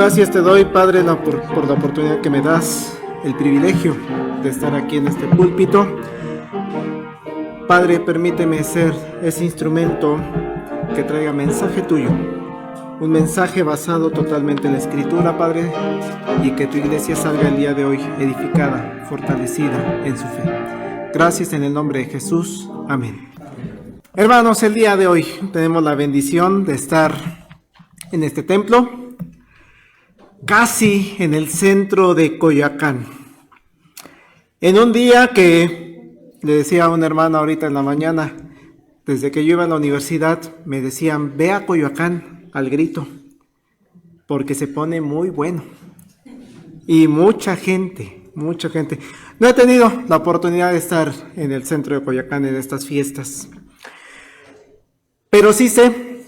Gracias te doy, Padre, por la oportunidad que me das, el privilegio de estar aquí en este púlpito. Padre, permíteme ser ese instrumento que traiga mensaje tuyo, un mensaje basado totalmente en la Escritura, Padre, y que tu iglesia salga el día de hoy edificada, fortalecida en su fe. Gracias en el nombre de Jesús. Amén. Hermanos, el día de hoy tenemos la bendición de estar en este templo, casi en el centro de Coyoacán. En un día que le decía a una hermana ahorita en la mañana, desde que yo iba a la universidad, me decían, ve a Coyoacán al grito, porque se pone muy bueno. Y mucha gente. No he tenido la oportunidad de estar en el centro de Coyoacán en estas fiestas, pero sí sé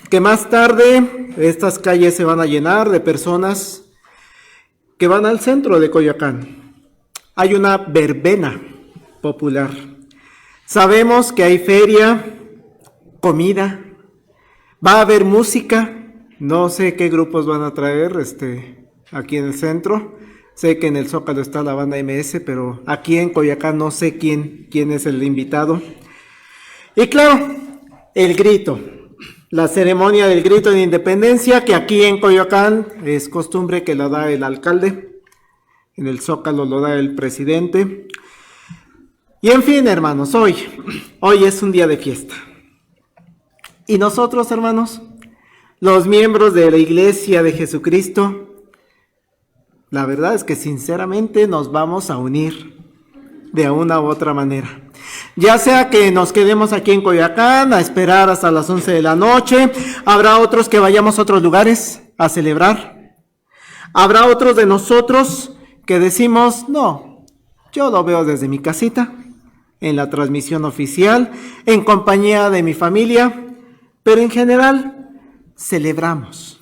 que más tarde estas calles se van a llenar de personas que van al centro de Coyoacán. Hay una verbena popular. Sabemos que hay feria, comida, va a haber música. No sé qué grupos van a traer aquí en el centro. Sé que en el Zócalo está la banda MS, pero aquí en Coyoacán no sé quién es el invitado. Y claro, el grito. La ceremonia del grito de independencia, que aquí en Coyoacán es costumbre que lo da el alcalde, en el Zócalo lo da el presidente. Y en fin, hermanos, hoy es un día de fiesta. Y nosotros, hermanos, los miembros de la Iglesia de Jesucristo, la verdad es que sinceramente nos vamos a unir de una u otra manera. Ya sea que nos quedemos aquí en Coyoacán a esperar hasta las 11 de la noche, habrá otros que vayamos a otros lugares a celebrar. Habrá otros de nosotros que decimos, no, yo lo veo desde mi casita, en la transmisión oficial, en compañía de mi familia, pero en general celebramos.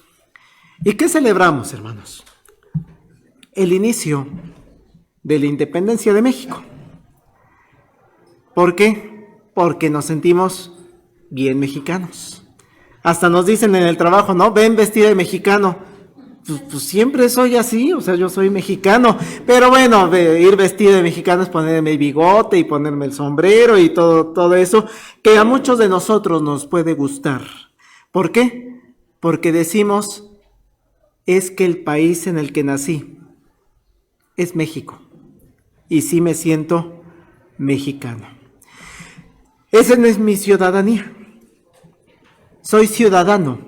¿Y qué celebramos, hermanos? El inicio de la independencia de México. ¿Por qué? Porque nos sentimos bien mexicanos. Hasta nos dicen en el trabajo, ¿no? Ven vestida de mexicano. Pues siempre soy así, o sea, yo soy mexicano. Pero bueno, ir vestido de mexicano es ponerme el bigote y ponerme el sombrero y todo eso, que a muchos de nosotros nos puede gustar. ¿Por qué? Porque decimos, es que el país en el que nací es México. Y sí me siento mexicano. Esa es mi ciudadanía. Soy ciudadano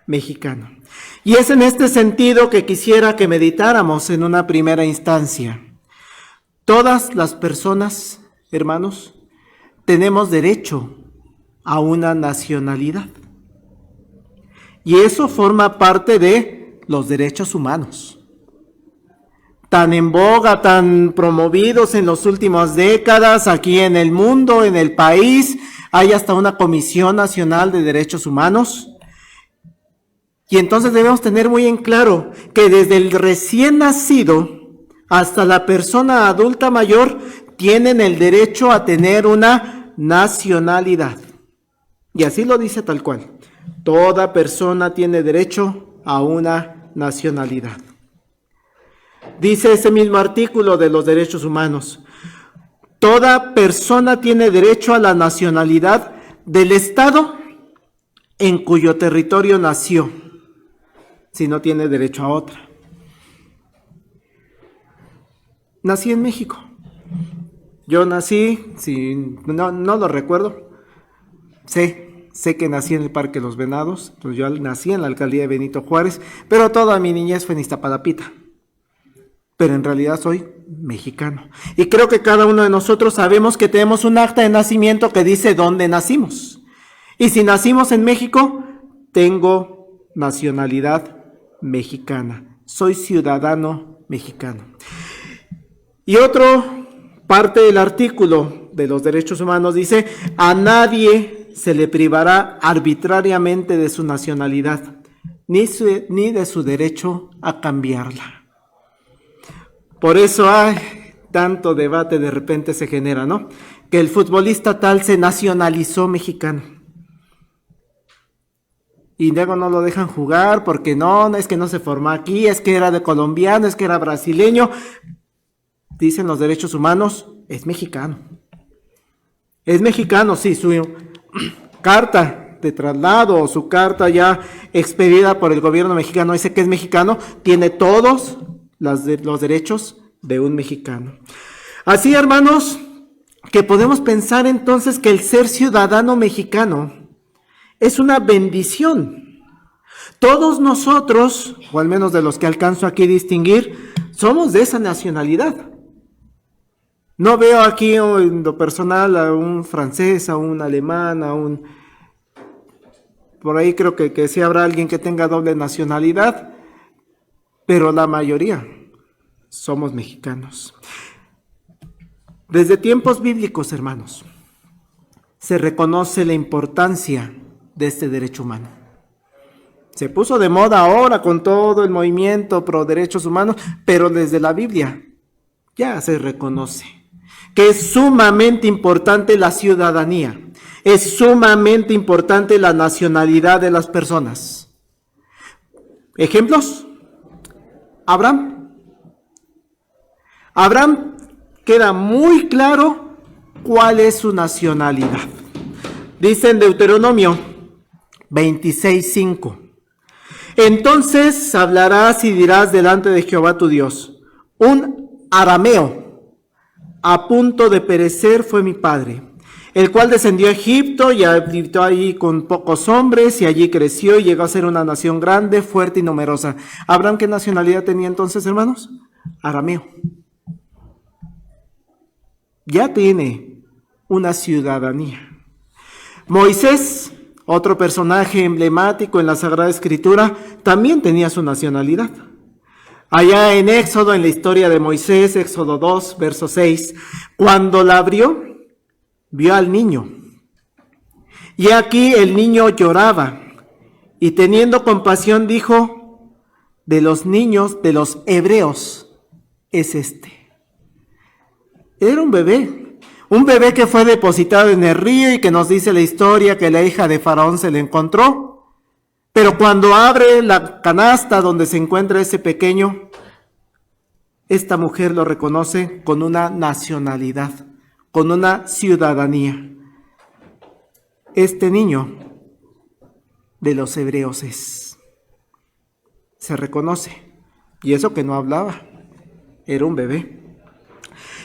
mexicano. Y es en este sentido que quisiera que meditáramos en una primera instancia. Todas las personas, hermanos, tenemos derecho a una nacionalidad. Y eso forma parte de los derechos humanos. Tan en boga, tan promovidos en las últimas décadas, aquí en el mundo, en el país, hay hasta una Comisión Nacional de Derechos Humanos. Y entonces debemos tener muy en claro que desde el recién nacido hasta la persona adulta mayor tienen el derecho a tener una nacionalidad. Y así lo dice tal cual. Toda persona tiene derecho a una nacionalidad. Dice ese mismo artículo de los derechos humanos, toda persona tiene derecho a la nacionalidad del Estado en cuyo territorio nació, si no tiene derecho a otra. Nací en México. Yo nací, no lo recuerdo, sé que nací en el Parque Los Venados, pues yo nací en la alcaldía de Benito Juárez, pero toda mi niñez fue en Iztapalapita. Pero en realidad soy mexicano. Y creo que cada uno de nosotros sabemos que tenemos un acta de nacimiento que dice dónde nacimos. Y si nacimos en México, tengo nacionalidad mexicana. Soy ciudadano mexicano. Y otra parte del artículo de los derechos humanos dice, a nadie se le privará arbitrariamente de su nacionalidad, ni de su derecho a cambiarla. Por eso tanto debate de repente se genera, ¿no? Que el futbolista tal se nacionalizó mexicano. y luego no lo dejan jugar porque no, es que no se formó aquí, es que era de colombiano, es que era brasileño. Dicen los derechos humanos, es mexicano. Es mexicano, sí, su carta de traslado o su carta ya expedida por el gobierno mexicano dice que es mexicano, tiene todos los derechos de un mexicano. Así, hermanos, que podemos pensar entonces que el ser ciudadano mexicano es una bendición. Todos nosotros, o al menos de los que alcanzo aquí a distinguir, somos de esa nacionalidad. No veo aquí en lo personal a un francés, a un alemán, a un... Por ahí creo que sí habrá alguien que tenga doble nacionalidad, pero la mayoría somos mexicanos. Desde tiempos bíblicos, hermanos, se reconoce la importancia de este derecho humano. Se puso de moda ahora con todo el movimiento pro derechos humanos, pero desde la Biblia ya se reconoce que es sumamente importante la ciudadanía, es sumamente importante la nacionalidad de las personas. ¿Ejemplos? Abraham. Abraham queda muy claro cuál es su nacionalidad. Dice en Deuteronomio 26:5. Entonces hablarás y dirás delante de Jehová tu Dios, un arameo a punto de perecer fue mi padre, el cual descendió a Egipto y habitó allí con pocos hombres y allí creció y llegó a ser una nación grande, fuerte y numerosa. ¿Abraham qué nacionalidad tenía entonces, hermanos? Arameo. Ya tiene una ciudadanía. Moisés, otro personaje emblemático en la Sagrada Escritura, también tenía su nacionalidad. Allá en Éxodo, en la historia de Moisés, Éxodo 2, verso 6, cuando la abrió, vio al niño. Y aquí el niño lloraba, y teniendo compasión dijo, de los niños, de los hebreos, es este. Era un bebé que fue depositado en el río y que nos dice la historia que la hija de Faraón se le encontró. Pero cuando abre la canasta donde se encuentra ese pequeño, esta mujer lo reconoce con una nacionalidad, con una ciudadanía. Este niño de los hebreos es. Se reconoce. Y eso que no hablaba, era un bebé.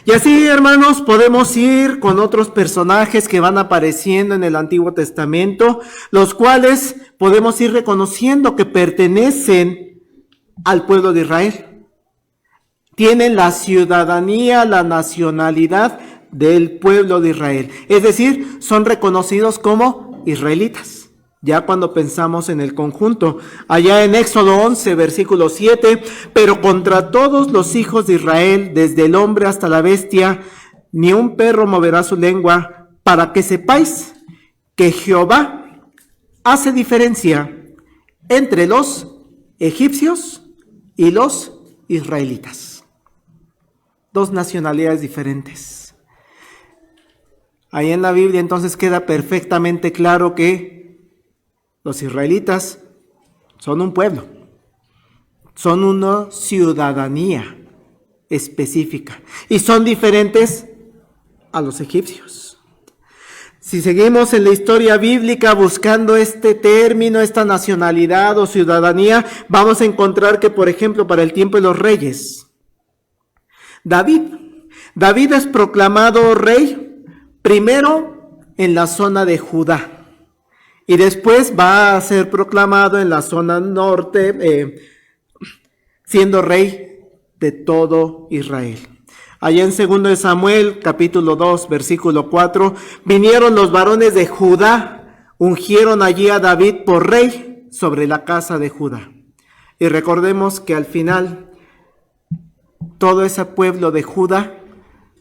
Y así, hermanos, podemos ir con otros personajes que van apareciendo en el Antiguo Testamento, los cuales podemos ir reconociendo que pertenecen al pueblo de Israel. Tienen la ciudadanía, la nacionalidad del pueblo de Israel. Es decir, son reconocidos como israelitas. Ya cuando pensamos en el conjunto, allá en Éxodo 11, versículo 7, pero contra todos los hijos de Israel, desde el hombre hasta la bestia, ni un perro moverá su lengua, para que sepáis que Jehová hace diferencia entre los egipcios y los israelitas. Dos nacionalidades diferentes. Ahí en la Biblia entonces queda perfectamente claro que los israelitas son un pueblo, son una ciudadanía específica y son diferentes a los egipcios. Si seguimos en la historia bíblica buscando este término, esta nacionalidad o ciudadanía, vamos a encontrar que, por ejemplo, para el tiempo de los reyes, David es proclamado rey primero en la zona de Judá. Y después va a ser proclamado en la zona norte, siendo rey de todo Israel. Allá en 2 de Samuel, capítulo 2, versículo 4, vinieron los varones de Judá, ungieron allí a David por rey sobre la casa de Judá. Y recordemos que al final, todo ese pueblo de Judá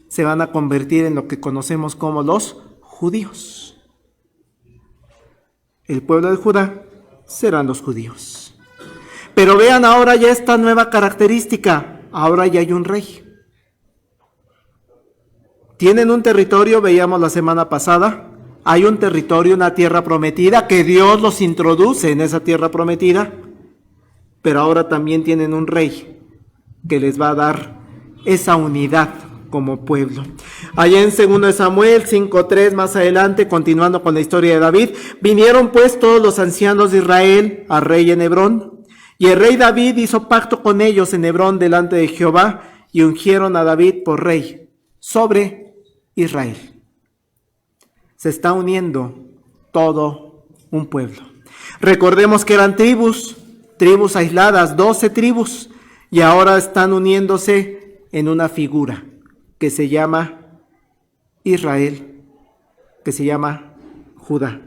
se van a convertir en lo que conocemos como los judíos. El pueblo de Judá serán los judíos. Pero vean ahora ya esta nueva característica. Ahora ya hay un rey. Tienen un territorio, veíamos la semana pasada, Hay un territorio, una tierra prometida, que Dios los introduce en esa tierra prometida, pero ahora también tienen un rey que les va a dar esa unidad como pueblo. Allá en 2 Samuel 5:3, más adelante, continuando con la historia de David, vinieron pues todos los ancianos de Israel al rey en Hebrón, y el rey David hizo pacto con ellos en Hebrón delante de Jehová, y ungieron a David por rey sobre Israel. Se está uniendo todo un pueblo. Recordemos que eran tribus aisladas, 12 tribus, y ahora están uniéndose en una figura que se llama Israel, que se llama Judá.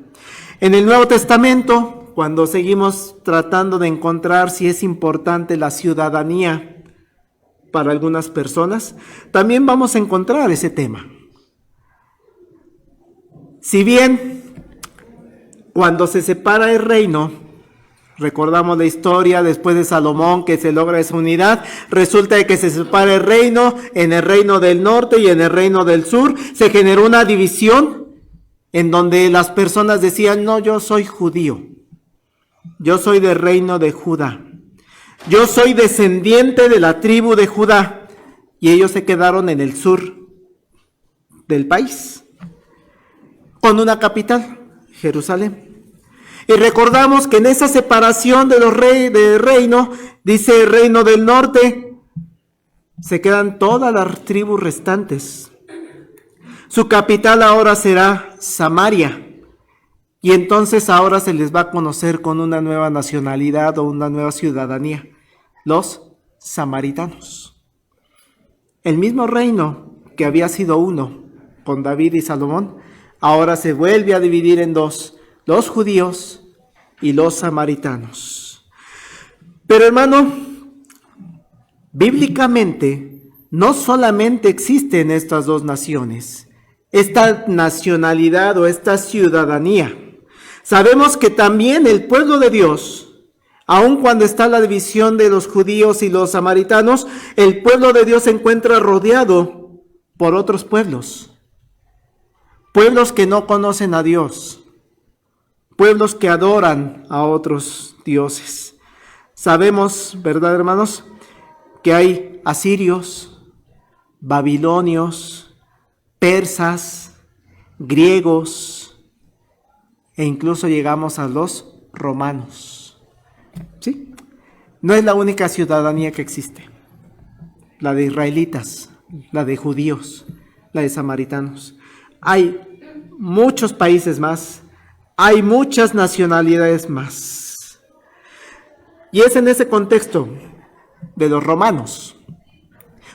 En el Nuevo Testamento, cuando seguimos tratando de encontrar si es importante la ciudadanía para algunas personas, también vamos a encontrar ese tema. Si bien cuando se separa el reino, recordamos la historia después de Salomón que se logra esa unidad, resulta de que se separa el reino, en el reino del norte y en el reino del sur, se generó una división en donde las personas decían, no, yo soy judío, yo soy del reino de Judá, yo soy descendiente de la tribu de Judá, y ellos se quedaron en el sur del país, con una capital, Jerusalén. Y recordamos que en esa separación de los del reino, dice el reino del norte, se quedan todas las tribus restantes. Su capital ahora será Samaria. Y entonces ahora se les va a conocer con una nueva nacionalidad o una nueva ciudadanía, los samaritanos. El mismo reino que había sido uno con David y Salomón, ahora se vuelve a dividir en dos, los judíos y los samaritanos. Pero hermano, bíblicamente no solamente existen estas dos naciones, esta nacionalidad o esta ciudadanía. Sabemos que también el pueblo de Dios, aun cuando está la división de los judíos y los samaritanos, el pueblo de Dios se encuentra rodeado por otros pueblos. Pueblos que no conocen a Dios, pueblos que adoran a otros dioses. Sabemos, ¿verdad, hermanos?, que hay asirios, babilonios, persas, griegos, e incluso llegamos a los romanos. ¿Sí? No es la única ciudadanía que existe. La de israelitas, la de judíos, la de samaritanos. Hay muchos países más, hay muchas nacionalidades más. Y es en ese contexto de los romanos,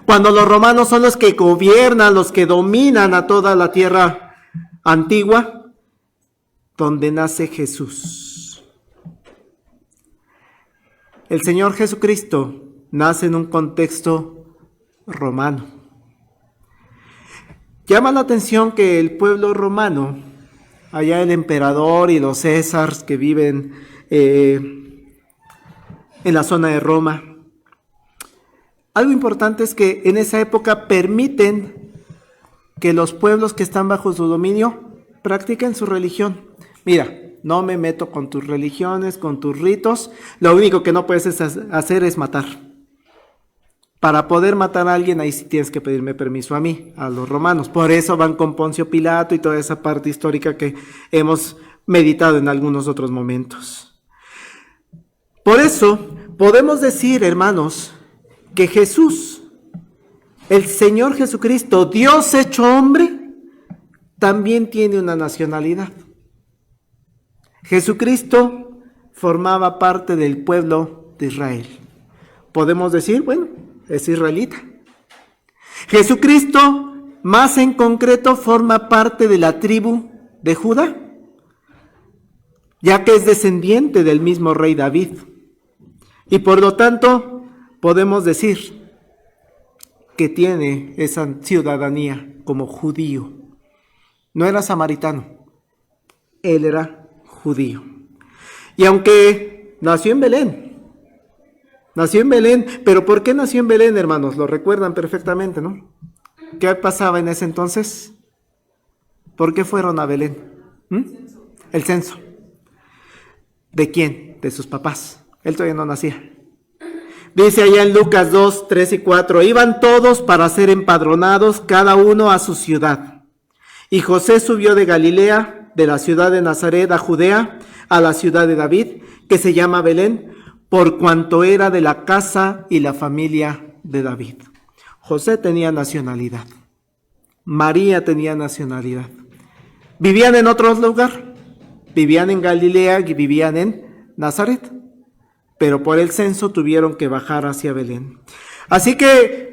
cuando los romanos son los que gobiernan, los que dominan a toda la tierra antigua, donde nace Jesús. El Señor Jesucristo nace en un contexto romano. Llama la atención que el pueblo romano, allá el emperador y los césares que viven en la zona de Roma, algo importante es que en esa época permiten que los pueblos que están bajo su dominio practiquen su religión. Mira, no me meto con tus religiones, con tus ritos, lo único que no puedes hacer es matar. Para poder matar a alguien, ahí sí tienes que pedirme permiso a mí, a los romanos. Por eso van con Poncio Pilato y toda esa parte histórica que hemos meditado en algunos otros momentos. Por eso podemos decir, hermanos, que Jesús, el Señor Jesucristo, Dios hecho hombre, también tiene una nacionalidad. Jesucristo formaba parte del pueblo de Israel. Podemos decir, bueno, es israelita. Jesucristo, más en concreto, forma parte de la tribu de Judá, ya que es descendiente del mismo rey David. Y por lo tanto, podemos decir que tiene esa ciudadanía como judío. No era samaritano, él era judío. Y aunque nació en Belén, pero ¿por qué nació en Belén, hermanos? Lo recuerdan perfectamente, ¿no? ¿Qué pasaba en ese entonces? ¿Por qué fueron a Belén? ¿Mm? El censo. ¿De quién? De sus papás. Él todavía no nacía. Dice allá en Lucas 2, 3 y 4, iban todos para ser empadronados, cada uno a su ciudad. Y José subió de Galilea, de la ciudad de Nazaret a Judea, a la ciudad de David, que se llama Belén, por cuanto era de la casa y la familia de David. José tenía nacionalidad. María tenía nacionalidad. ¿Vivían en otro lugar? Vivían en Galilea y vivían en Nazaret. Pero por el censo tuvieron que bajar hacia Belén. Así que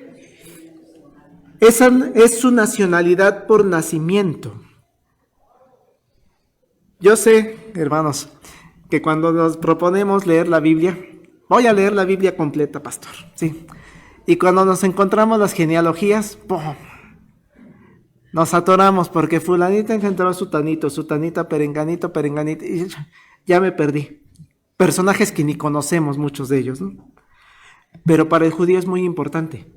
esa es su nacionalidad por nacimiento. Yo sé, hermanos, que cuando nos proponemos leer la Biblia, voy a leer la Biblia completa, pastor, sí. Y cuando nos encontramos las genealogías, ¡pum!, nos atoramos porque fulanita engendró a sutanito, sutanita, perenganito, perenganito, y ya me perdí. Personajes que ni conocemos muchos de ellos, ¿no? Pero para el judío es muy importante.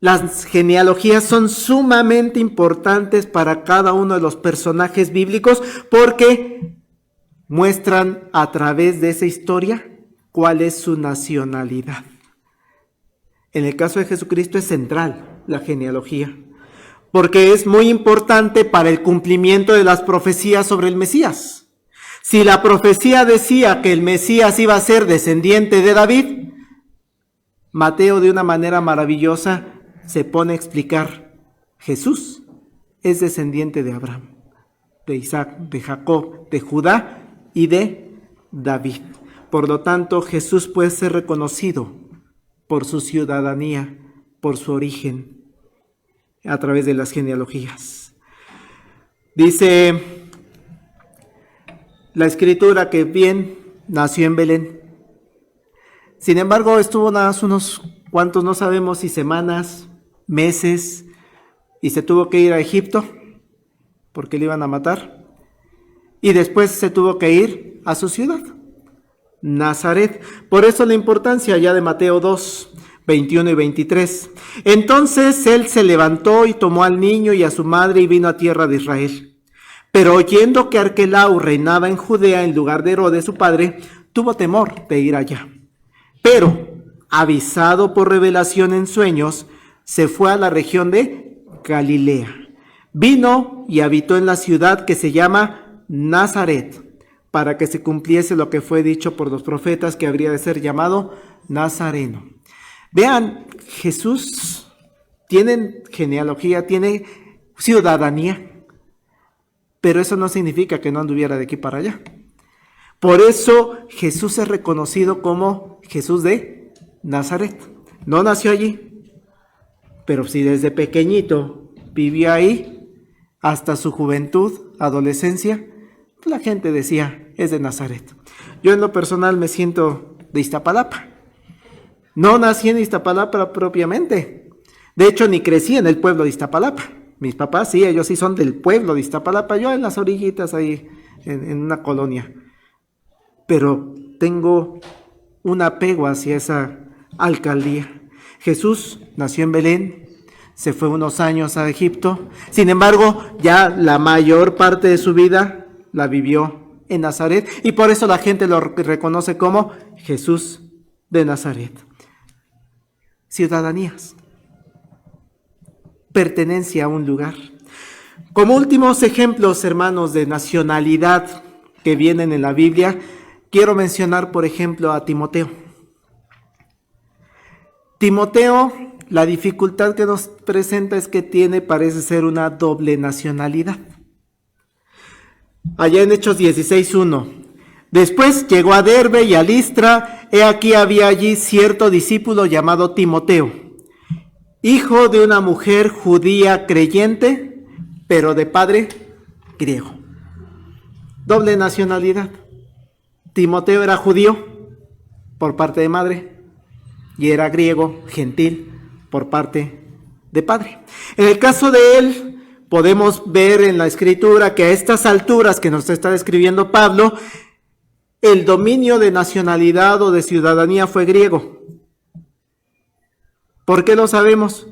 Las genealogías son sumamente importantes para cada uno de los personajes bíblicos porque muestran a través de esa historia cuál es su nacionalidad. En el caso de Jesucristo es central la genealogía, porque es muy importante para el cumplimiento de las profecías sobre el Mesías. Si la profecía decía que el Mesías iba a ser descendiente de David, Mateo de una manera maravillosa se pone a explicar: Jesús es descendiente de Abraham, de Isaac, de Jacob, de Judá y de David. Por lo tanto, Jesús puede ser reconocido por su ciudadanía, por su origen, a través de las genealogías. Dice la Escritura que bien nació en Belén. Sin embargo, estuvo nada más unos cuantos, no sabemos si semanas, meses, y se tuvo que ir a Egipto porque le iban a matar. Y después se tuvo que ir a su ciudad, Nazaret. Por eso la importancia ya de Mateo 2, 21 y 23. Entonces él se levantó y tomó al niño y a su madre y vino a tierra de Israel. Pero oyendo que Arquelau reinaba en Judea en lugar de Herodes su padre, tuvo temor de ir allá. Pero, avisado por revelación en sueños, se fue a la región de Galilea. Vino y habitó en la ciudad que se llama Nazaret, para que se cumpliese lo que fue dicho por los profetas, que habría de ser llamado Nazareno. Vean, Jesús tiene genealogía, tiene ciudadanía, pero eso no significa que no anduviera de aquí para allá. Por eso Jesús es reconocido como Jesús de Nazaret. No nació allí, pero si desde pequeñito vivió ahí hasta su juventud, adolescencia, la gente decía, es de Nazaret. Yo en lo personal me siento de Iztapalapa. No nací en Iztapalapa propiamente. De hecho, ni crecí en el pueblo de Iztapalapa. Mis papás sí, ellos sí son del pueblo de Iztapalapa, yo en las orillitas ahí, en una colonia. Pero tengo un apego hacia esa alcaldía. Jesús nació en Belén, se fue unos años a Egipto. Sin embargo, ya la mayor parte de su vida la vivió en Nazaret. Y por eso la gente lo reconoce como Jesús de Nazaret. Ciudadanías. Pertenencia a un lugar. Como últimos ejemplos, hermanos, de nacionalidad que vienen en la Biblia, quiero mencionar, por ejemplo, a Timoteo. Timoteo, la dificultad que nos presenta es que parece ser una doble nacionalidad. Allá en Hechos 16:1. Después llegó a Derbe y a Listra, he aquí había allí cierto discípulo llamado Timoteo, hijo de una mujer judía creyente, pero de padre griego. Doble nacionalidad. Timoteo era judío por parte de madre y era griego, gentil, por parte de padre. En el caso de él, podemos ver en la Escritura que a estas alturas que nos está describiendo Pablo, el dominio de nacionalidad o de ciudadanía fue griego. ¿Por qué lo sabemos?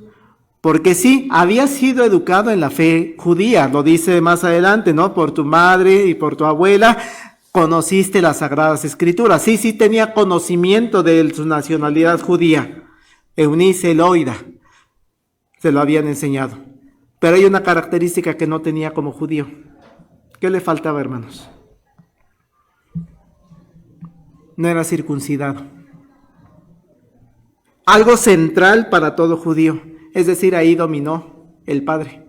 Porque sí, había sido educado en la fe judía, lo dice más adelante, ¿no? Por tu madre y por tu abuela conociste las Sagradas Escrituras. Sí, sí tenía conocimiento de su nacionalidad judía. Eunice, Loida, se lo habían enseñado. Pero hay una característica que no tenía como judío. ¿Qué le faltaba, hermanos? No era circuncidado. Algo central para todo judío. Es decir, ahí dominó el padre.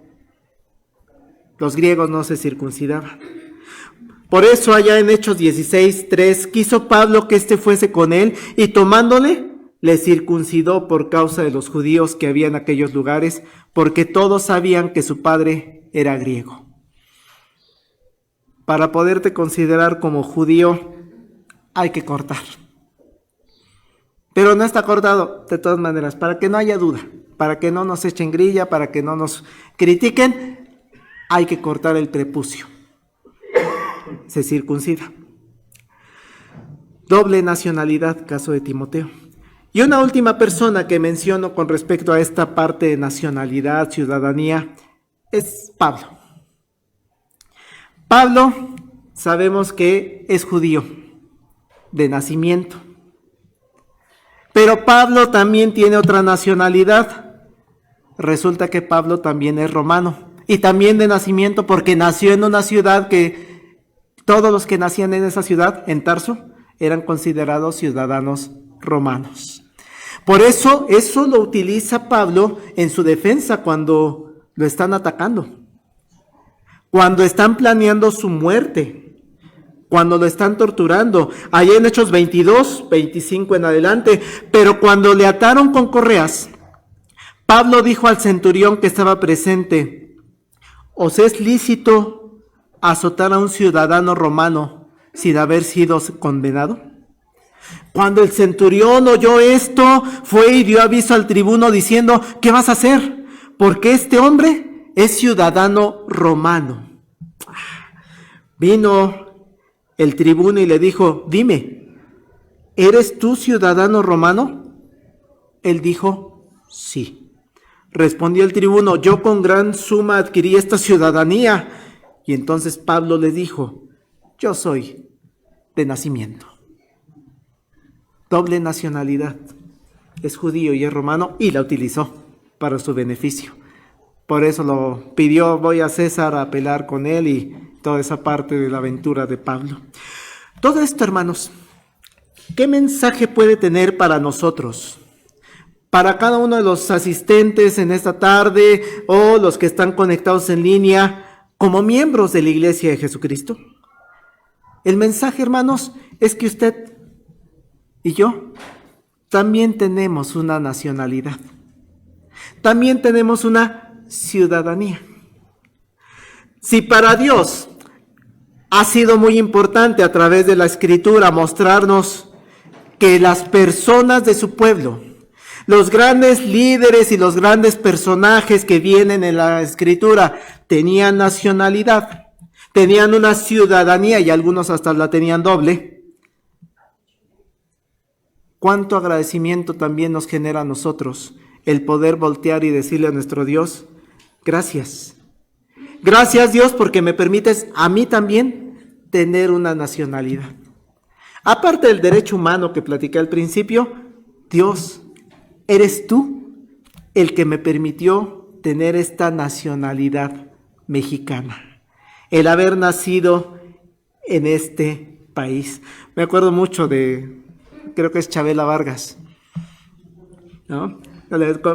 Los griegos no se circuncidaban. Por eso allá en Hechos 16:3 quiso Pablo que éste fuese con él y tomándole, le circuncidó por causa de los judíos que había en aquellos lugares, porque todos sabían que su padre era griego. Para poderte considerar como judío, hay que cortar. Pero no está cortado, de todas maneras, para que no haya duda, para que no nos echen grilla, para que no nos critiquen, hay que cortar el prepucio. Se circuncida. Doble nacionalidad, caso de Timoteo. Y una última persona que menciono con respecto a esta parte de nacionalidad, ciudadanía, es Pablo. Pablo, sabemos que es judío de nacimiento. Pero Pablo también tiene otra nacionalidad. Resulta que Pablo también es romano. Y también de nacimiento porque nació en una ciudad que todos los que nacían en esa ciudad, en Tarso, eran considerados ciudadanos romanos. Por eso lo utiliza Pablo en su defensa cuando lo están atacando. Cuando están planeando su muerte. Cuando lo están torturando. Allá en Hechos 22, 25 en adelante. Pero cuando le ataron con correas, Pablo dijo al centurión que estaba presente: ¿os es lícito azotar a un ciudadano romano sin haber sido condenado? Cuando el centurión oyó esto, fue y dio aviso al tribuno diciendo: ¿qué vas a hacer? Porque este hombre es ciudadano romano. Vino el tribuno y le dijo: dime, ¿eres tú ciudadano romano? Él dijo: sí. Respondió el tribuno: yo con gran suma adquirí esta ciudadanía. Y entonces Pablo le dijo: yo soy de nacimiento. Doble nacionalidad. Es judío y es romano, y la utilizó para su beneficio. Por eso lo pidió: voy a César a apelar con él, y toda esa parte de la aventura de Pablo. Todo esto, hermanos, ¿qué mensaje puede tener para nosotros? Para cada uno de los asistentes en esta tarde o los que están conectados en línea como miembros de la Iglesia de Jesucristo. El mensaje, hermanos, es que usted y yo también tenemos una nacionalidad. También tenemos una ciudadanía. Si para Dios ha sido muy importante a través de la Escritura mostrarnos que las personas de su pueblo, los grandes líderes y los grandes personajes que vienen en la Escritura tenían nacionalidad, tenían una ciudadanía y algunos hasta la tenían doble. ¿Cuánto agradecimiento también nos genera a nosotros el poder voltear y decirle a nuestro Dios: gracias? Gracias, Dios, porque me permites a mí también tener una nacionalidad. Aparte del derecho humano que platiqué al principio, Dios, eres tú el que me permitió tener esta nacionalidad mexicana, el haber nacido en este país. Me acuerdo mucho de, creo que es Chabela Vargas, ¿no?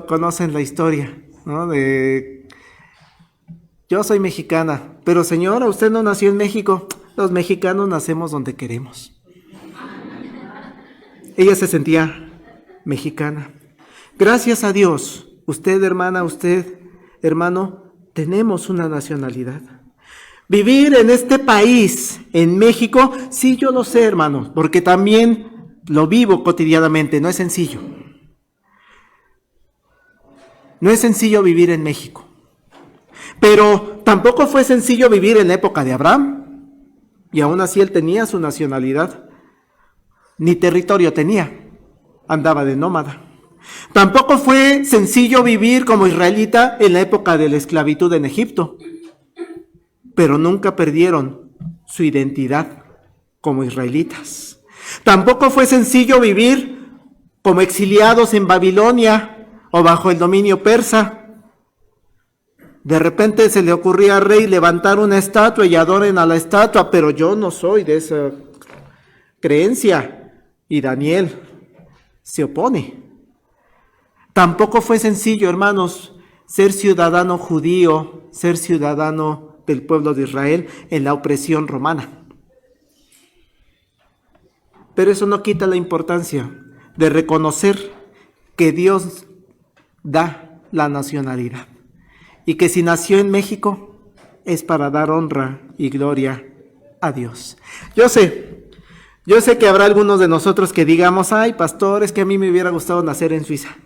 Conocen la historia, ¿no? De: yo soy mexicana, pero señora, usted no nació en México. Los mexicanos nacemos donde queremos. Ella se sentía mexicana. Gracias a Dios, usted, hermana, usted, hermano, tenemos una nacionalidad. Vivir en este país, en México, sí, yo lo sé, hermano, porque también lo vivo cotidianamente. No es sencillo. No es sencillo vivir en México. Pero tampoco fue sencillo vivir en la época de Abraham. Y aún así él tenía su nacionalidad. Ni territorio tenía. Andaba de nómada. Tampoco fue sencillo vivir como israelita en la época de la esclavitud en Egipto, pero nunca perdieron su identidad como israelitas. Tampoco fue sencillo vivir como exiliados en Babilonia o bajo el dominio persa. De repente se le ocurría al rey levantar una estatua y adoren a la estatua, pero yo no soy de esa creencia. Y Daniel se opone. Tampoco fue sencillo, hermanos, ser ciudadano judío, ser ciudadano del pueblo de Israel en la opresión romana. Pero eso no quita la importancia de reconocer que Dios da la nacionalidad y que si nació en México es para dar honra y gloria a Dios. Yo sé que habrá algunos de nosotros que digamos, ay, pastor, es que a mí me hubiera gustado nacer en Suiza,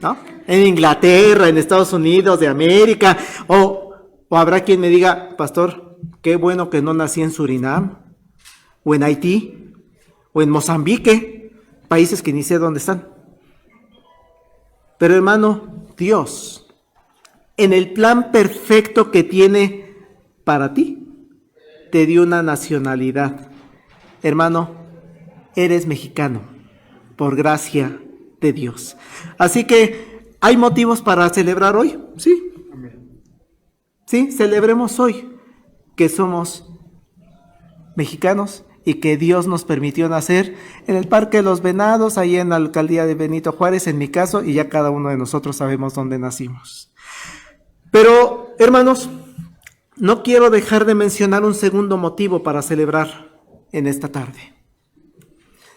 ¿no? En Inglaterra, en Estados Unidos de América, o habrá quien me diga, pastor, qué bueno que no nací en Surinam, o en Haití, o en Mozambique, países que ni sé dónde están. Pero hermano, Dios, en el plan perfecto que tiene para ti, te dio una nacionalidad. Hermano, eres mexicano, por gracia de Dios. Así que, ¿hay motivos para celebrar hoy? Sí. Sí, celebremos hoy que somos mexicanos y que Dios nos permitió nacer en el Parque de los Venados, ahí en la alcaldía de Benito Juárez, en mi caso, y ya cada uno de nosotros sabemos dónde nacimos. Pero, hermanos, no quiero dejar de mencionar un segundo motivo para celebrar en esta tarde.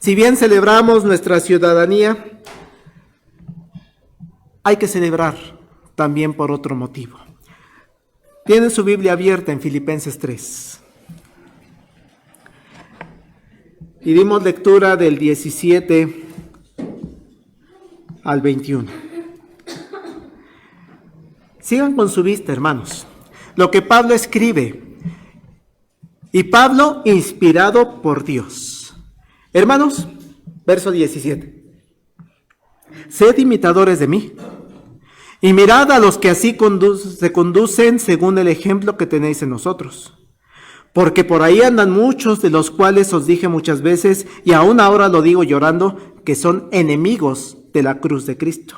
Si bien celebramos nuestra ciudadanía, hay que celebrar también por otro motivo. Tienen su Biblia abierta en Filipenses 3. Y dimos lectura del 17 al 21. Sigan con su vista, hermanos, lo que Pablo escribe. Y Pablo, inspirado por Dios. Hermanos, verso 17. Sed imitadores de mí, y mirad a los que así se conducen según el ejemplo que tenéis en nosotros. Porque por ahí andan muchos, de los cuales os dije muchas veces, y aún ahora lo digo llorando, que son enemigos de la cruz de Cristo,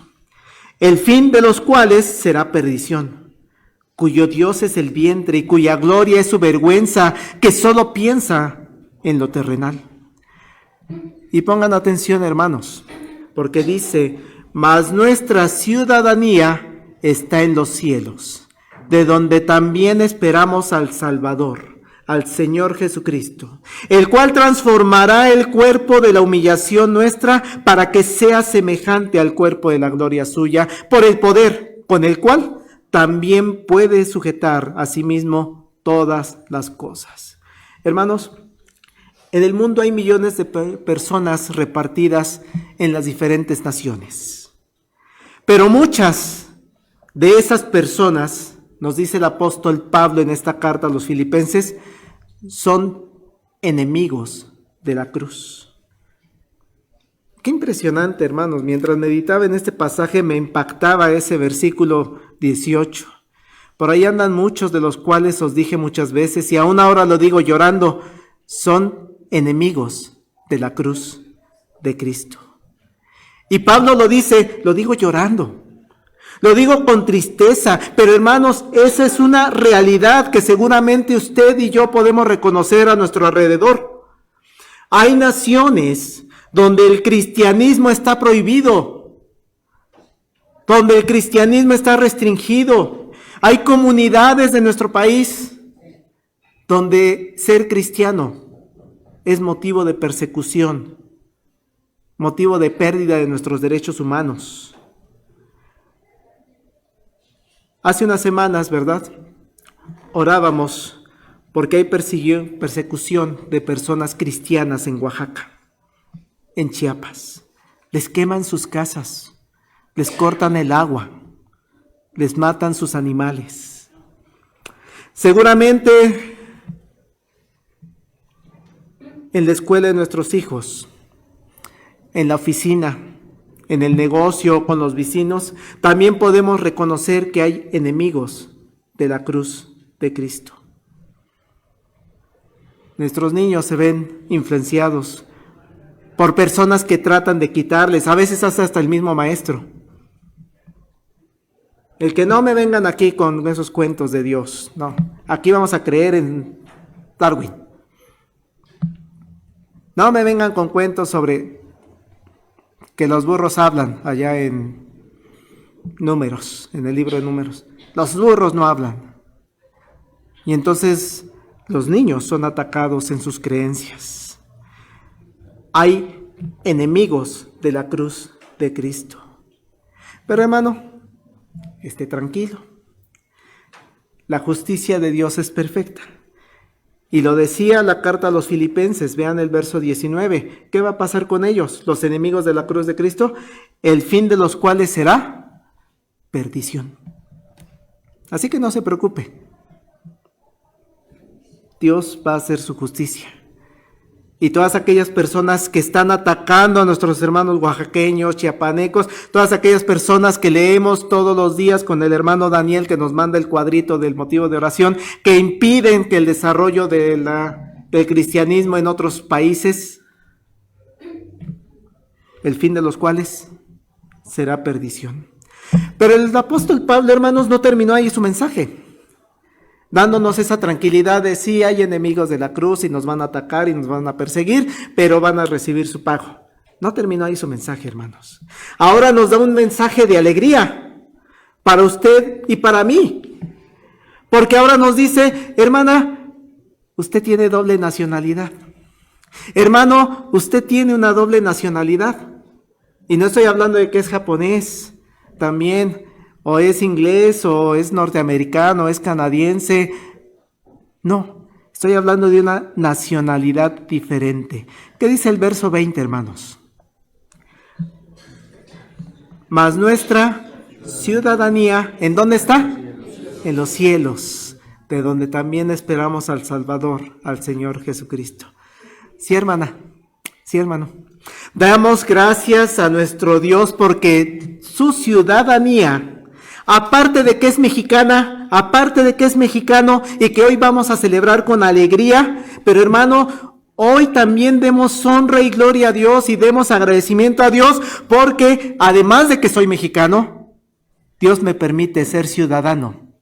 el fin de los cuales será perdición, cuyo Dios es el vientre y cuya gloria es su vergüenza, que solo piensa en lo terrenal. Y pongan atención, hermanos, porque dice, mas nuestra ciudadanía está en los cielos, de donde también esperamos al Salvador, al Señor Jesucristo, el cual transformará el cuerpo de la humillación nuestra para que sea semejante al cuerpo de la gloria suya, por el poder con el cual también puede sujetar a sí mismo todas las cosas. Hermanos, en el mundo hay millones de personas repartidas en las diferentes naciones. Pero muchas de esas personas, nos dice el apóstol Pablo en esta carta a los filipenses, son enemigos de la cruz. Qué impresionante, hermanos. Mientras meditaba en este pasaje me impactaba ese versículo 18. Por ahí andan muchos, de los cuales os dije muchas veces, y aún ahora lo digo llorando, son enemigos de la cruz de Cristo. Y Pablo lo dice, lo digo llorando, lo digo con tristeza, pero hermanos, esa es una realidad que seguramente usted y yo podemos reconocer a nuestro alrededor. Hay naciones donde el cristianismo está prohibido, donde el cristianismo está restringido. Hay comunidades de nuestro país donde ser cristiano es motivo de persecución, motivo de pérdida de nuestros derechos humanos. Hace unas semanas, ¿verdad? Orábamos porque hay persecución de personas cristianas en Oaxaca, en Chiapas. Les queman sus casas, les cortan el agua, les matan sus animales. Seguramente en la escuela de nuestros hijos, en la oficina, en el negocio, con los vecinos, también podemos reconocer que hay enemigos de la cruz de Cristo. Nuestros niños se ven influenciados por personas que tratan de quitarles, a veces hasta el mismo maestro. El que no me vengan aquí con esos cuentos de Dios, no, aquí vamos a creer en Darwin. No me vengan con cuentos sobre que los burros hablan allá en Números, en el libro de Números. Los burros no hablan. Y entonces los niños son atacados en sus creencias. Hay enemigos de la cruz de Cristo. Pero hermano, esté tranquilo. La justicia de Dios es perfecta. Y lo decía la carta a los Filipenses, vean el verso 19. ¿Qué va a pasar con ellos, los enemigos de la cruz de Cristo? El fin de los cuales será perdición. Así que no se preocupe. Dios va a hacer su justicia. Y todas aquellas personas que están atacando a nuestros hermanos oaxaqueños, chiapanecos, todas aquellas personas que leemos todos los días con el hermano Daniel que nos manda el cuadrito del motivo de oración, que impiden que el desarrollo del cristianismo en otros países, el fin de los cuales será perdición. Pero el apóstol Pablo, hermanos, no terminó ahí su mensaje, dándonos esa tranquilidad de sí, hay enemigos de la cruz y nos van a atacar y nos van a perseguir, pero van a recibir su pago. No terminó ahí su mensaje, hermanos. Ahora nos da un mensaje de alegría para usted y para mí. Porque ahora nos dice, hermana, usted tiene doble nacionalidad. Hermano, usted tiene una doble nacionalidad. Y no estoy hablando de que es japonés también, o es inglés, o es norteamericano, o es canadiense. No, estoy hablando de una nacionalidad diferente. ¿Qué dice el verso 20, hermanos? Mas nuestra ciudadanía, ¿en dónde está? En los cielos, de donde también esperamos al Salvador, al Señor Jesucristo. Sí, hermana, sí, hermano. Damos gracias a nuestro Dios porque su ciudadanía, aparte de que es mexicana, aparte de que es mexicano y que hoy vamos a celebrar con alegría, pero hermano, hoy también demos honra y gloria a Dios y demos agradecimiento a Dios porque además de que soy mexicano, Dios me permite ser ciudadano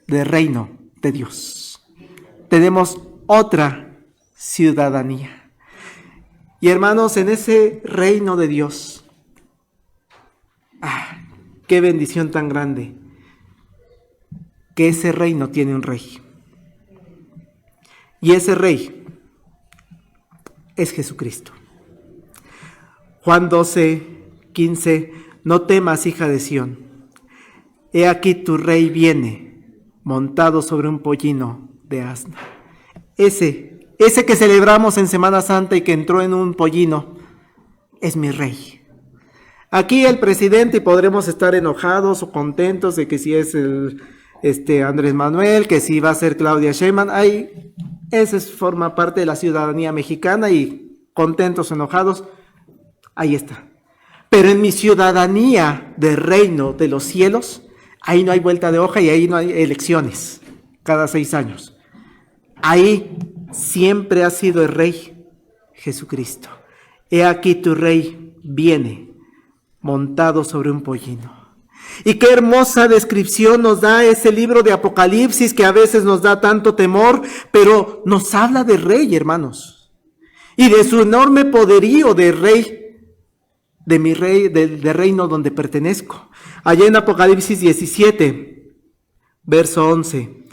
del reino de Dios. Tenemos otra ciudadanía. Y hermanos, en ese reino de Dios, qué bendición tan grande, que ese reino tiene un rey. Y ese rey es Jesucristo. Juan 12:15, no temas, hija de Sión. He aquí tu rey viene, montado sobre un pollino de asna. Ese que celebramos en Semana Santa y que entró en un pollino, es mi rey. Aquí el presidente, y podremos estar enojados o contentos de que si es el Andrés Manuel, que si va a ser Claudia Sheinbaum, ese forma parte de la ciudadanía mexicana y contentos o enojados, ahí está. Pero en mi ciudadanía del reino de los cielos, ahí no hay vuelta de hoja y ahí no hay elecciones cada 6 años. Ahí siempre ha sido el rey Jesucristo. He aquí tu rey viene montado sobre un pollino. Y qué hermosa descripción nos da ese libro de Apocalipsis que a veces nos da tanto temor, pero nos habla de rey, hermanos, y de su enorme poderío de rey, de mi rey, del reino donde pertenezco. Allá en Apocalipsis 17, verso 11.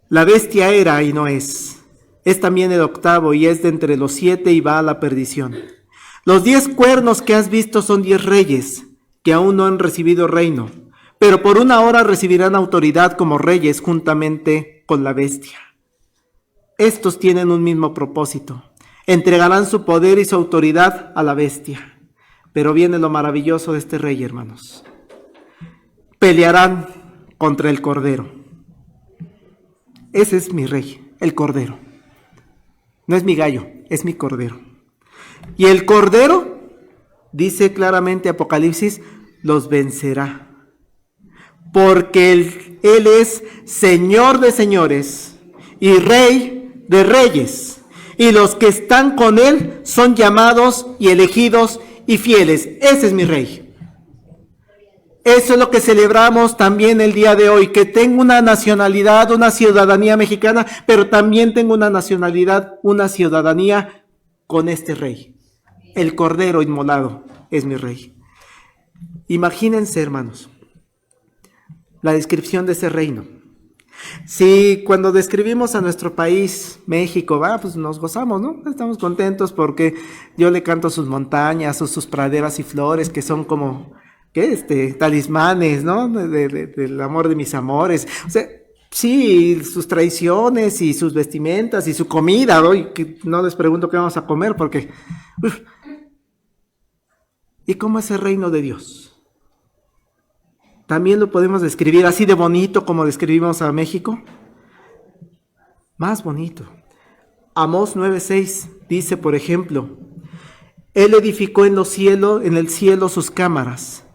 La bestia era y no es también el octavo y es de entre los 7 y va a la perdición. Los 10 cuernos que has visto son 10 reyes que aún no han recibido reino, pero por una hora recibirán autoridad como reyes juntamente con la bestia. Estos tienen un mismo propósito, entregarán su poder y su autoridad a la bestia. Pero viene lo maravilloso de este rey, hermanos. Pelearán contra el Cordero. Ese es mi rey, el Cordero. No es mi gallo, es mi Cordero. Y el Cordero Dice claramente Apocalipsis, los vencerá. Porque Él es Señor de señores y Rey de reyes. Y los que están con Él son llamados y elegidos y fieles. Ese es mi Rey. Eso es lo que celebramos también el día de hoy, que tengo una nacionalidad, una ciudadanía mexicana, pero también tengo una nacionalidad, una ciudadanía con este Rey. El Cordero inmolado es mi Rey. Imagínense, hermanos, la descripción de ese reino. Si cuando describimos a nuestro país, México, pues nos gozamos, ¿no? Estamos contentos porque yo le canto sus montañas o sus praderas y flores que son como, talismanes, ¿no? Del amor de mis amores. O sea, sí, sus tradiciones y sus vestimentas y su comida, ¿no? Y que no les pregunto qué vamos a comer porque... ¿Y cómo es el reino de Dios? También lo podemos describir así de bonito como describimos a México. Más bonito. Amós 9:6 dice, por ejemplo, Él edificó en el cielo sus cámaras,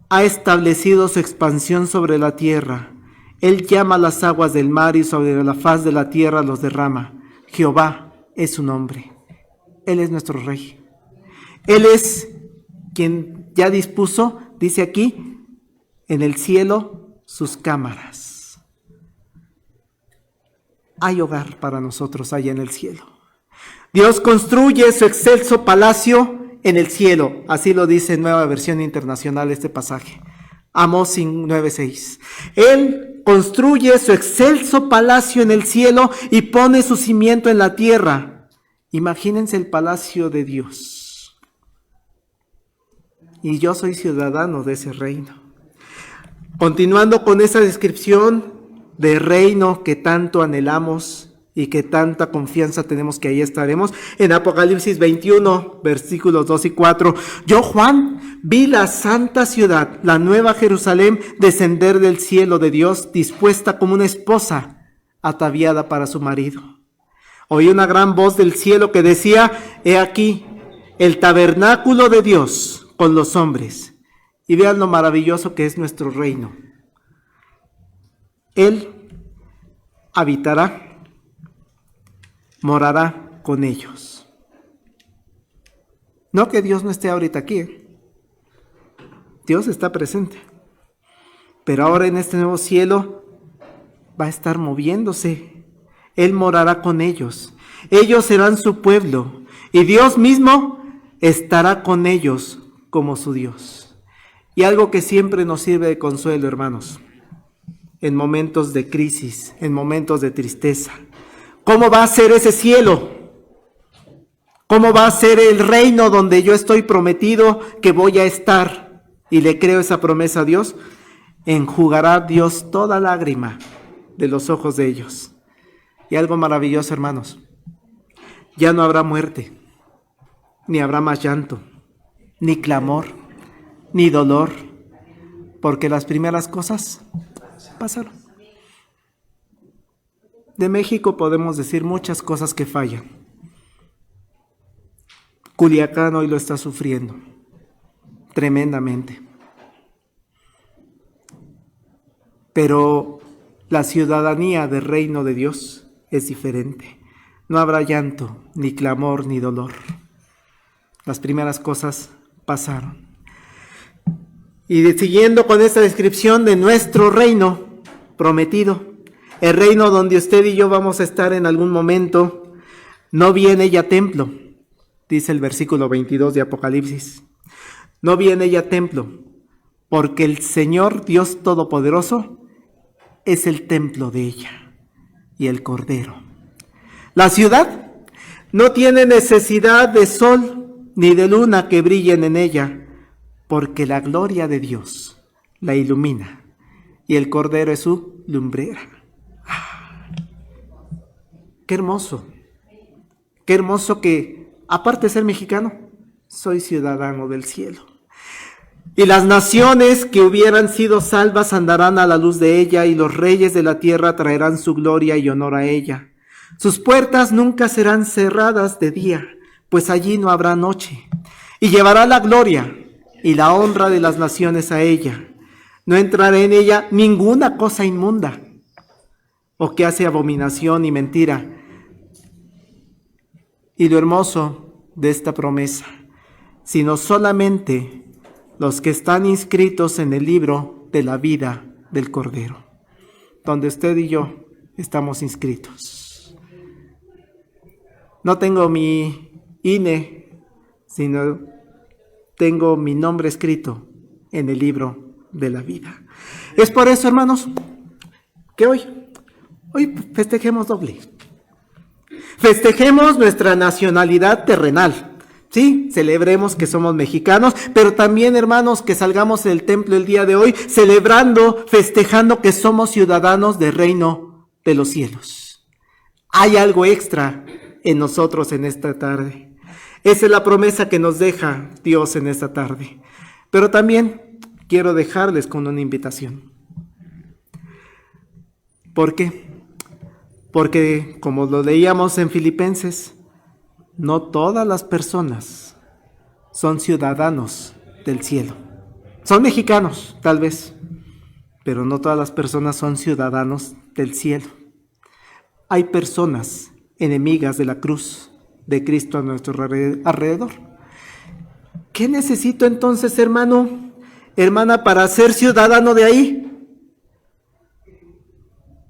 ha establecido su expansión sobre la tierra. Él llama las aguas del mar y sobre la faz de la tierra los derrama. Jehová es su nombre. Él es nuestro Rey. Él es quien ya dispuso, dice aquí, en el cielo sus cámaras. Hay hogar para nosotros allá en el cielo. Dios construye su excelso palacio en el cielo. Así lo dice en Nueva Versión Internacional este pasaje. Amós 9:6. Él construye su excelso palacio en el cielo y pone su cimiento en la tierra. Imagínense el palacio de Dios. Y yo soy ciudadano de ese reino. Continuando con esa descripción de reino que tanto anhelamos y que tanta confianza tenemos que ahí estaremos, en Apocalipsis 21, versículos 2 y 4, yo, Juan, vi la santa ciudad, la nueva Jerusalén, descender del cielo de Dios, dispuesta como una esposa ataviada para su marido. Oí una gran voz del cielo que decía, he aquí, el tabernáculo de Dios con los hombres. Y vean lo maravilloso que es nuestro reino. Él habitará, morará con ellos. No que Dios no esté ahorita aquí. Dios está presente. Pero ahora en este nuevo cielo va a estar moviéndose. Él morará con ellos. Ellos serán su pueblo. Y Dios mismo estará con ellos como su Dios. Y algo que siempre nos sirve de consuelo, hermanos, en momentos de crisis, en momentos de tristeza. ¿Cómo va a ser ese cielo? ¿Cómo va a ser el reino donde yo estoy prometido que voy a estar? Y le creo esa promesa a Dios. Enjugará Dios toda lágrima de los ojos de ellos. Y algo maravilloso, hermanos. Ya no habrá muerte, ni habrá más llanto, ni clamor, ni dolor, porque las primeras cosas pasaron. De México podemos decir muchas cosas que fallan. Culiacán hoy lo está sufriendo tremendamente. Pero la ciudadanía del reino de Dios es diferente. No habrá llanto, ni clamor, ni dolor. Las primeras cosas pasaron. Y siguiendo con esta descripción de nuestro reino prometido, el reino donde usted y yo vamos a estar en algún momento, no viene ya templo, dice el versículo 22 de Apocalipsis. No viene ya templo, porque el Señor Dios Todopoderoso es el templo de ella y el Cordero. La ciudad no tiene necesidad de sol ni de luna que brillen en ella, porque la gloria de Dios la ilumina y el Cordero es su lumbrera. ¡Qué hermoso! ¡Qué hermoso que, aparte de ser mexicano, soy ciudadano del cielo! Y las naciones que hubieran sido salvas andarán a la luz de ella, y los reyes de la tierra traerán su gloria y honor a ella. Sus puertas nunca serán cerradas de día, pues allí no habrá noche. y llevará la gloria y la honra de las naciones a ella. No entrará en ella ninguna cosa inmunda o que hace abominación y mentira. Y lo hermoso de esta promesa, sino solamente los que están inscritos en el libro de la vida del Cordero, donde usted y yo estamos inscritos. No tengo mi INE, sino tengo mi nombre escrito en el libro de la vida. Es por eso, hermanos, que hoy festejemos doble. Festejemos nuestra nacionalidad terrenal. Sí, celebremos que somos mexicanos, pero también, hermanos, que salgamos del templo el día de hoy celebrando, festejando que somos ciudadanos del reino de los cielos. Hay algo extra en nosotros en esta tarde. Esa es la promesa que nos deja Dios en esta tarde. Pero también quiero dejarles con una invitación. ¿Por qué? Porque, como lo leíamos en Filipenses, no todas las personas son ciudadanos del cielo. Son mexicanos, tal vez, pero no todas las personas son ciudadanos del cielo. Hay personas enemigas de la cruz de Cristo a nuestro alrededor. ¿Qué necesito entonces, hermano, hermana, para ser ciudadano de ahí?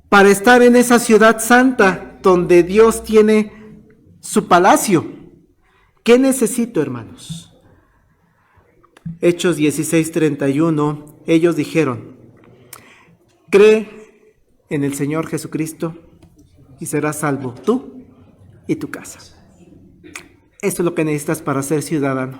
Para estar en esa ciudad santa donde Dios tiene su palacio. ¿Qué necesito, hermanos? Hechos 16:31, ellos dijeron: cree en el Señor Jesucristo y serás salvo tú y tu casa. Esto es lo que necesitas para ser ciudadano.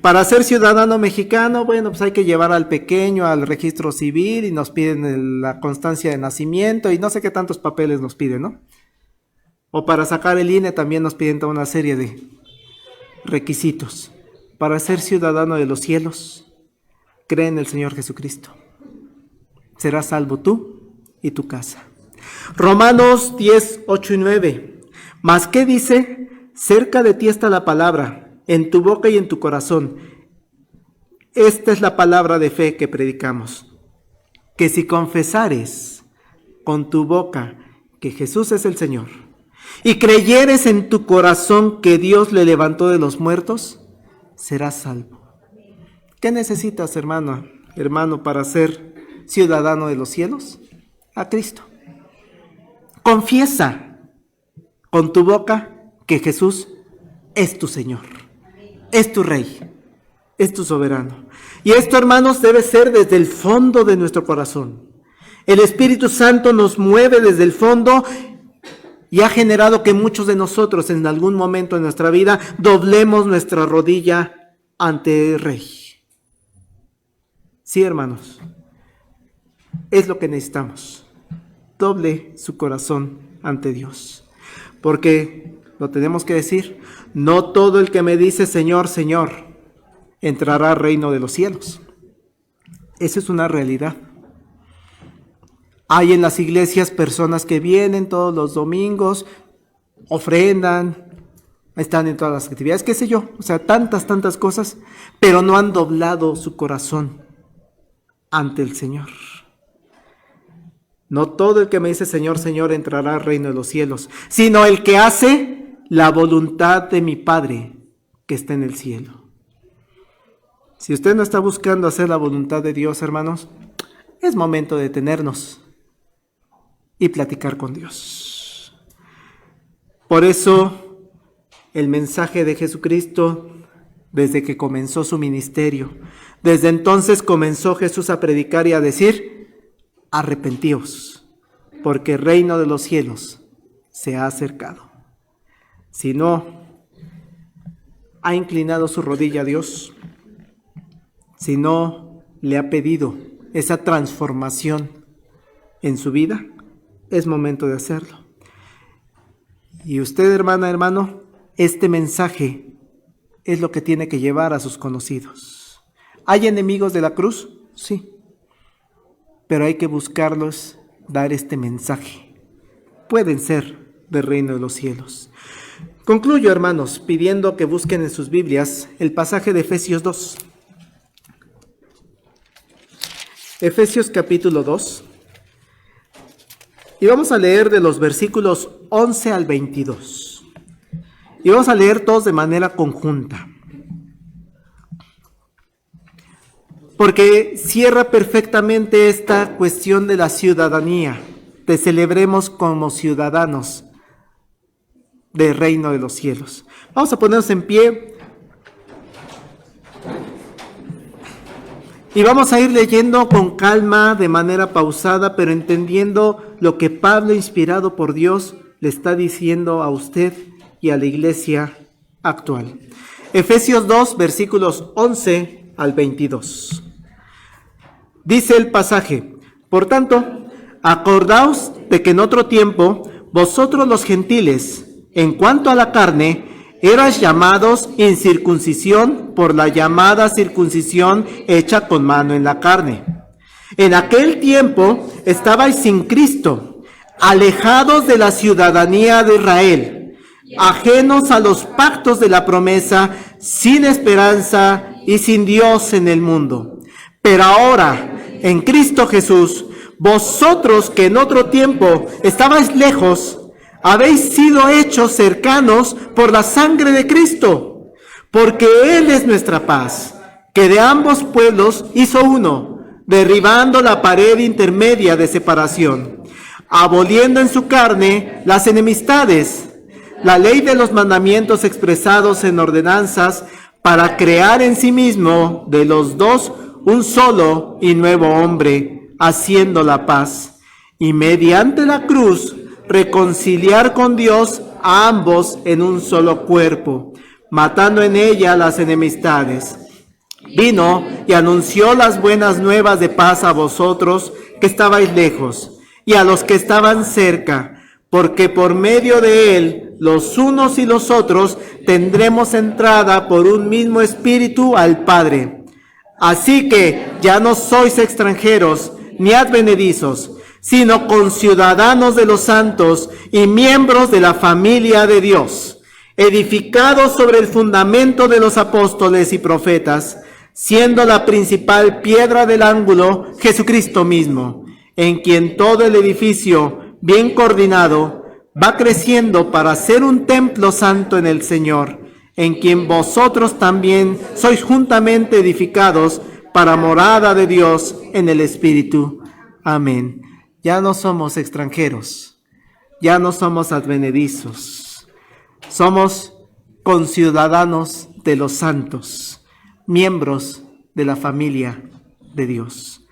Para ser ciudadano mexicano, bueno, pues hay que llevar al pequeño al registro civil y nos piden la constancia de nacimiento y no sé qué tantos papeles nos piden, ¿no? O para sacar el INE también nos piden toda una serie de requisitos. Para ser ciudadano de los cielos, cree en el Señor Jesucristo. Serás salvo tú y tu casa. Romanos 10:8-9. ¿Mas qué dice? Cerca de ti está la palabra, en tu boca y en tu corazón. Esta es la palabra de fe que predicamos. Que si confesares con tu boca que Jesús es el Señor, y creyeres en tu corazón que Dios le levantó de los muertos, serás salvo. ¿Qué necesitas, hermano, para ser ciudadano de los cielos? A Cristo. Confiesa con tu boca que Jesús es tu Señor, es tu Rey, es tu soberano. Y esto, hermanos, debe ser desde el fondo de nuestro corazón. El Espíritu Santo nos mueve desde el fondo y ha generado que muchos de nosotros en algún momento de nuestra vida doblemos nuestra rodilla ante el Rey. Sí, hermanos, es lo que necesitamos. Doble su corazón ante Dios. Porque, lo tenemos que decir, no todo el que me dice Señor, Señor, entrará al reino de los cielos. Esa es una realidad. Hay en las iglesias personas que vienen todos los domingos, ofrendan, están en todas las actividades, qué sé yo, o sea, tantas cosas, pero no han doblado su corazón ante el Señor. No todo el que me dice Señor, Señor entrará al reino de los cielos, sino el que hace la voluntad de mi Padre que está en el cielo. Si usted no está buscando hacer la voluntad de Dios, hermanos, es momento de detenernos y platicar con Dios. Por eso, el mensaje de Jesucristo, desde que comenzó su ministerio, desde entonces comenzó Jesús a predicar y a decir: arrepentíos, porque el reino de los cielos se ha acercado. Si no ha inclinado su rodilla a Dios, si no le ha pedido esa transformación en su vida, es momento de hacerlo. Y usted, hermana, hermano, este mensaje es lo que tiene que llevar a sus conocidos. ¿Hay enemigos de la cruz? Sí. Pero hay que buscarlos, dar este mensaje. Pueden ser del reino de los cielos. Concluyo, hermanos, pidiendo que busquen en sus Biblias el pasaje de Efesios 2. Efesios capítulo 2. Y vamos a leer de los versículos 11 al 22. Y vamos a leer todos de manera conjunta. Porque cierra perfectamente esta cuestión de la ciudadanía. Te celebremos como ciudadanos del reino de los cielos. Vamos a ponernos en pie y vamos a ir leyendo con calma, de manera pausada, pero entendiendo lo que Pablo, inspirado por Dios, le está diciendo a usted y a la iglesia actual. Efesios 2, versículos 11 al 22. Dice el pasaje: por tanto, acordaos de que en otro tiempo vosotros los gentiles, en cuanto a la carne, eras llamados incircuncisión por la llamada circuncisión hecha con mano en la carne. En aquel tiempo estabais sin Cristo, alejados de la ciudadanía de Israel, ajenos a los pactos de la promesa, sin esperanza y sin Dios en el mundo. Pero ahora, en Cristo Jesús, vosotros que en otro tiempo estabais lejos, habéis sido hechos cercanos por la sangre de Cristo, porque Él es nuestra paz, que de ambos pueblos hizo uno, derribando la pared intermedia de separación, aboliendo en su carne las enemistades, la ley de los mandamientos expresados en ordenanzas, para crear en sí mismo de los dos un solo y nuevo hombre, haciendo la paz, y mediante la cruz reconciliar con Dios a ambos en un solo cuerpo, matando en ella las enemistades. Vino y anunció las buenas nuevas de paz a vosotros que estabais lejos, y a los que estaban cerca, porque por medio de él, los unos y los otros, tendremos entrada por un mismo espíritu al Padre. Así que ya no sois extranjeros ni advenedizos, sino conciudadanos de los santos y miembros de la familia de Dios, edificados sobre el fundamento de los apóstoles y profetas, siendo la principal piedra del ángulo Jesucristo mismo, en quien todo el edificio, bien coordinado, va creciendo para ser un templo santo en el Señor, en quien vosotros también sois juntamente edificados para morada de Dios en el Espíritu. Amén. Ya no somos extranjeros, ya no somos advenedizos, somos conciudadanos de los santos, miembros de la familia de Dios.